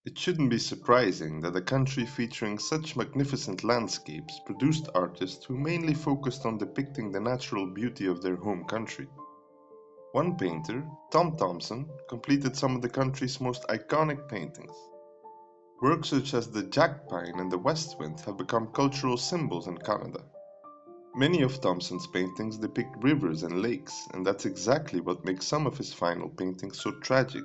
It shouldn't be surprising that a country featuring such magnificent landscapes produced artists who mainly focused on depicting the natural beauty of their home country. One painter, Thomson, completed some of the country's most iconic paintings. Works such as the jack pine and the west wind have become cultural symbols in Canada. Many of Thomson's paintings depict rivers and lakes, and that's exactly what makes some of his final paintings so tragic.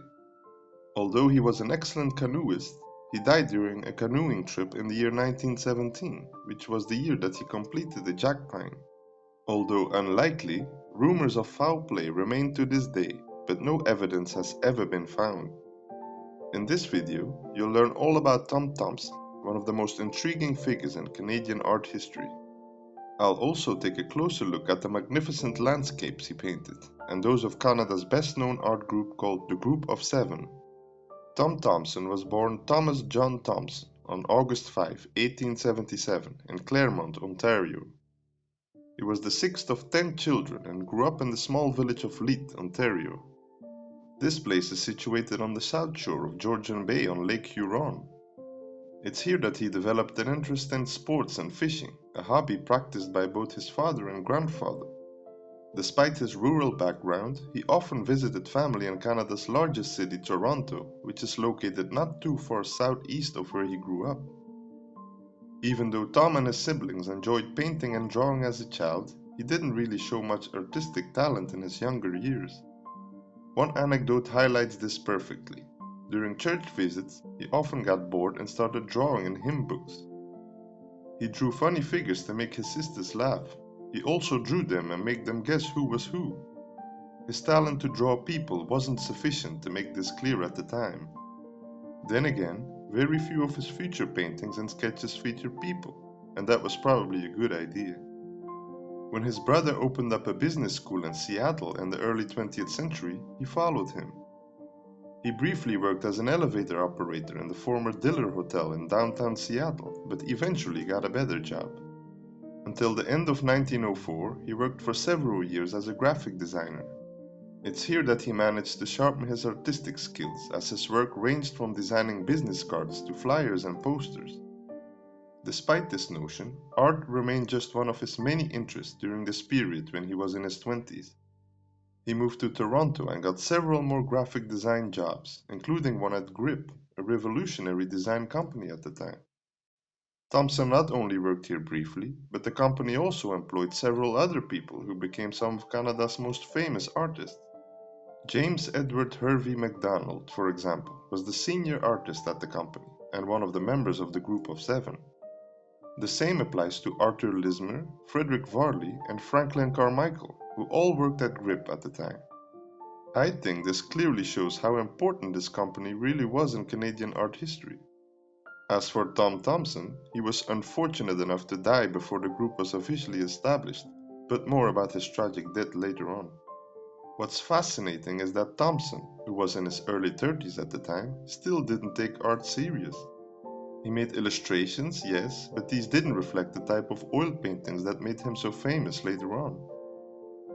Although he was an excellent canoeist, he died during a canoeing trip in the year 1917, which was the year that he completed the jack pine. Although unlikely, rumors of foul play remain to this day, but no evidence has ever been found. In this video, you'll learn all about Thomson, one of the most intriguing figures in Canadian art history. I'll also take a closer look at the magnificent landscapes he painted, and those of Canada's best-known art group called the Group of Seven. Thomson was born Thomas John Thomson on August 5, 1877 in Claremont, Ontario. He was the sixth of 10 children and grew up in the small village of Leith, Ontario. This place is situated on the south shore of Georgian Bay on Lake Huron. It's here that he developed an interest in sports and fishing, a hobby practiced by both his father and grandfather. Despite his rural background, he often visited family in Canada's largest city, Toronto, which is located not too far southeast of where he grew up. Even though Tom and his siblings enjoyed painting and drawing as a child, he didn't really show much artistic talent in his younger years. One anecdote highlights this perfectly. During church visits, he often got bored and started drawing in hymn books. He drew funny figures to make his sisters laugh. He also drew them and made them guess who was who. His talent to draw people wasn't sufficient to make this clear at the time. Then again, very few of his future paintings and sketches feature people, and that was probably a good idea. When his brother opened up a business school in Seattle in the early 20th century, he followed him. He briefly worked as an elevator operator in the former Diller Hotel in downtown Seattle, but eventually got a better job. Until the end of 1904, he worked for several years as a graphic designer. It's here that he managed to sharpen his artistic skills, as his work ranged from designing business cards to flyers and posters. Despite this notion, art remained just one of his many interests during this period when he was in his 20s. He moved to Toronto and got several more graphic design jobs, including one at Grip, a revolutionary design company at the time. Thomson not only worked here briefly, but the company also employed several other people who became some of Canada's most famous artists. James Edward Hervey MacDonald, for example, was the senior artist at the company and one of the members of the Group of Seven. The same applies to Arthur Lismer, Frederick Varley, and Franklin Carmichael, who all worked at Grip at the time. I think this clearly shows how important this company really was in Canadian art history. As for Thomson, he was unfortunate enough to die before the group was officially established, but more about his tragic death later on. What's fascinating is that Thomson, who was in his early 30s at the time, still didn't take art serious. He made illustrations, yes, but these didn't reflect the type of oil paintings that made him so famous later on.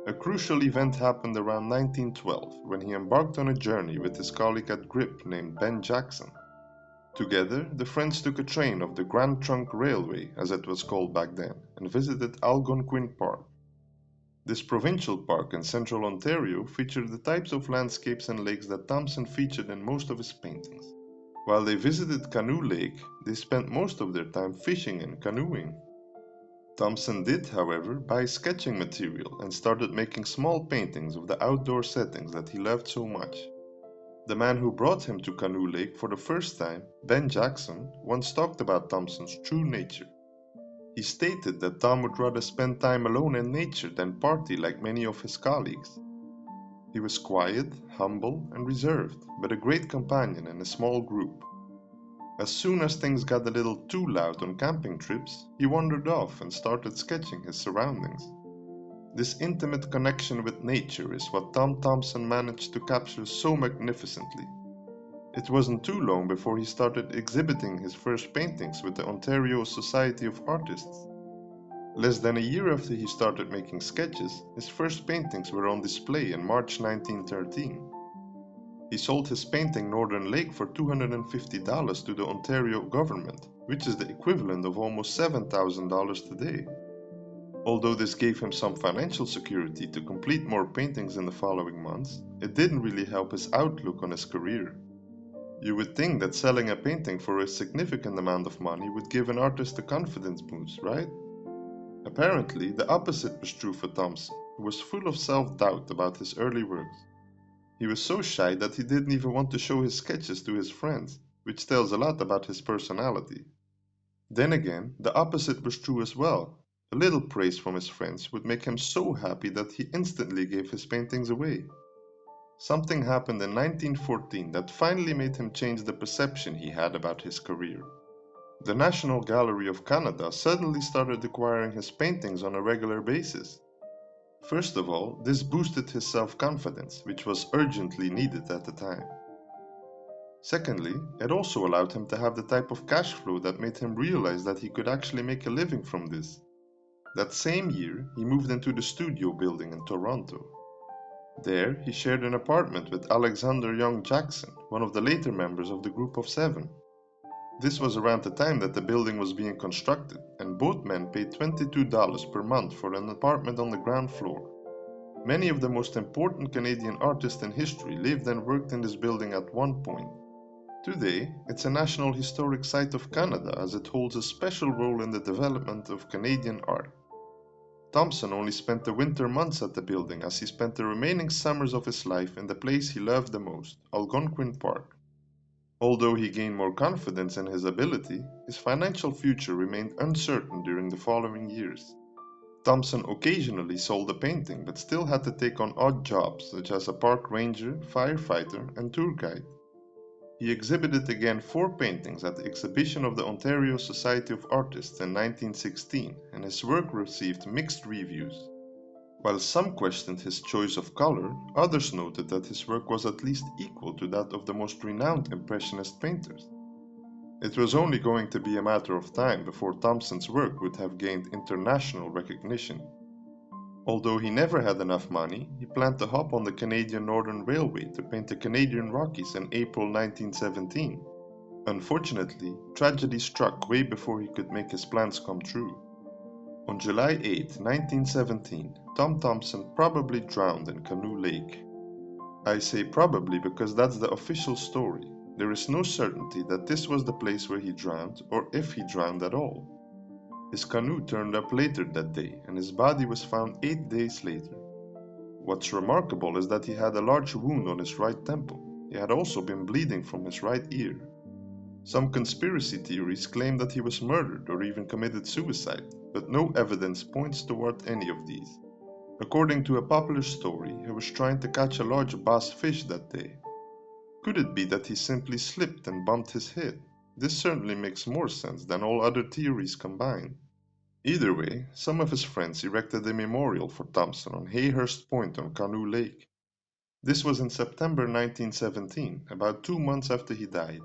A crucial event happened around 1912 when he embarked on a journey with his colleague at Grip named Ben Jackson. Together, the friends took a train of the Grand Trunk Railway, as it was called back then, and visited Algonquin Park. This provincial park in central Ontario featured the types of landscapes and lakes that Thomson featured in most of his paintings. While they visited Canoe Lake, they spent most of their time fishing and canoeing. Thomson did, however, buy sketching material and started making small paintings of the outdoor settings that he loved so much. The man who brought him to Canoe Lake for the first time, Ben Jackson, once talked about Thomson's true nature. He stated that Tom would rather spend time alone in nature than party like many of his colleagues. He was quiet, humble, and reserved, but a great companion in a small group. As soon as things got a little too loud on camping trips, he wandered off and started sketching his surroundings. This intimate connection with nature is what Thomson managed to capture so magnificently. It wasn't too long before he started exhibiting his first paintings with the Ontario Society of Artists. Less than a year after he started making sketches, his first paintings were on display in March 1913. He sold his painting Northern Lake for $250 to the Ontario government, which is the equivalent of almost $7,000 today. Although this gave him some financial security to complete more paintings in the following months, it didn't really help his outlook on his career. You would think that selling a painting for a significant amount of money would give an artist a confidence boost, right? Apparently, the opposite was true for Thomson, who was full of self-doubt about his early works. He was so shy that he didn't even want to show his sketches to his friends, which tells a lot about his personality. Then again, the opposite was true as well. A little praise from his friends would make him so happy that he instantly gave his paintings away. Something happened in 1914 that finally made him change the perception he had about his career. The National Gallery of Canada suddenly started acquiring his paintings on a regular basis. First of all, this boosted his self-confidence, which was urgently needed at the time. Secondly, it also allowed him to have the type of cash flow that made him realize that he could actually make a living from this. That same year, he moved into the studio building in Toronto. There, he shared an apartment with Alexander Young Jackson, one of the later members of the Group of Seven. This was around the time that the building was being constructed, and both men paid $22 per month for an apartment on the ground floor. Many of the most important Canadian artists in history lived and worked in this building at one point. Today, it's a National Historic Site of Canada as it holds a special role in the development of Canadian art. Thomson only spent the winter months at the building as he spent the remaining summers of his life in the place he loved the most, Algonquin Park. Although he gained more confidence in his ability, his financial future remained uncertain during the following years. Thomson occasionally sold a painting but still had to take on odd jobs such as a park ranger, firefighter, and tour guide. He exhibited again 4 paintings at the exhibition of the Ontario Society of Artists in 1916, and his work received mixed reviews. While some questioned his choice of color, others noted that his work was at least equal to that of the most renowned Impressionist painters. It was only going to be a matter of time before Thomson's work would have gained international recognition. Although he never had enough money, he planned to hop on the Canadian Northern Railway to paint the Canadian Rockies in April 1917. Unfortunately, tragedy struck way before he could make his plans come true. On July 8, 1917, Tom Thomson probably drowned in Canoe Lake. I say probably because that's the official story. There is no certainty that this was the place where he drowned or if he drowned at all. His canoe turned up later that day and his body was found 8 days later. What's remarkable is that he had a large wound on his right temple. He had also been bleeding from his right ear. Some conspiracy theories claim that he was murdered or even committed suicide, but no evidence points toward any of these. According to a popular story, he was trying to catch a large bass fish that day. Could it be that he simply slipped and bumped his head? This certainly makes more sense than all other theories combined. Either way, some of his friends erected a memorial for Thomson on Hayhurst Point on Canoe Lake. This was in September 1917, about 2 months after he died.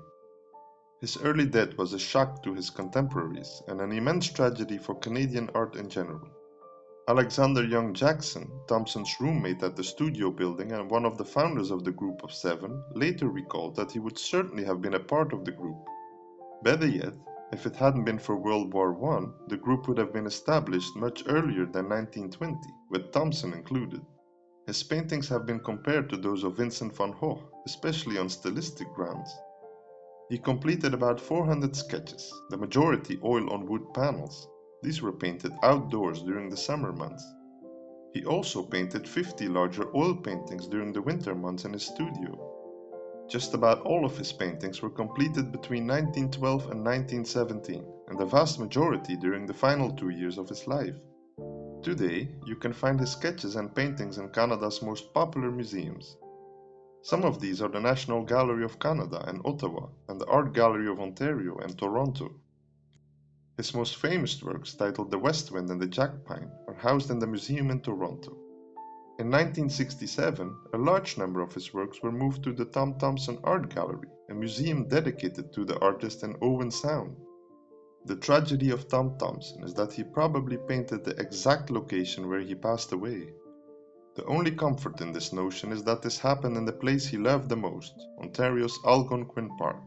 His early death was a shock to his contemporaries and an immense tragedy for Canadian art in general. Alexander Young Jackson, Thomson's roommate at the studio building and one of the founders of the Group of Seven, later recalled that he would certainly have been a part of the group. Better yet, if it hadn't been for World War I, the group would have been established much earlier than 1920, with Thomson included. His paintings have been compared to those of Vincent van Gogh, especially on stylistic grounds. He completed about 400 sketches, the majority oil on wood panels. These were painted outdoors during the summer months. He also painted 50 larger oil paintings during the winter months in his studio. Just about all of his paintings were completed between 1912 and 1917, and the vast majority during the final 2 years of his life. Today, you can find his sketches and paintings in Canada's most popular museums. Some of these are the National Gallery of Canada in Ottawa and the Art Gallery of Ontario in Toronto. His most famous works, titled The West Wind and the Jackpine, are housed in the museum in Toronto. In 1967, a large number of his works were moved to the Tom Thomson Art Gallery, a museum dedicated to the artist in Owen Sound. The tragedy of Tom Thomson is that he probably painted the exact location where he passed away. The only comfort in this notion is that this happened in the place he loved the most, Ontario's Algonquin Park.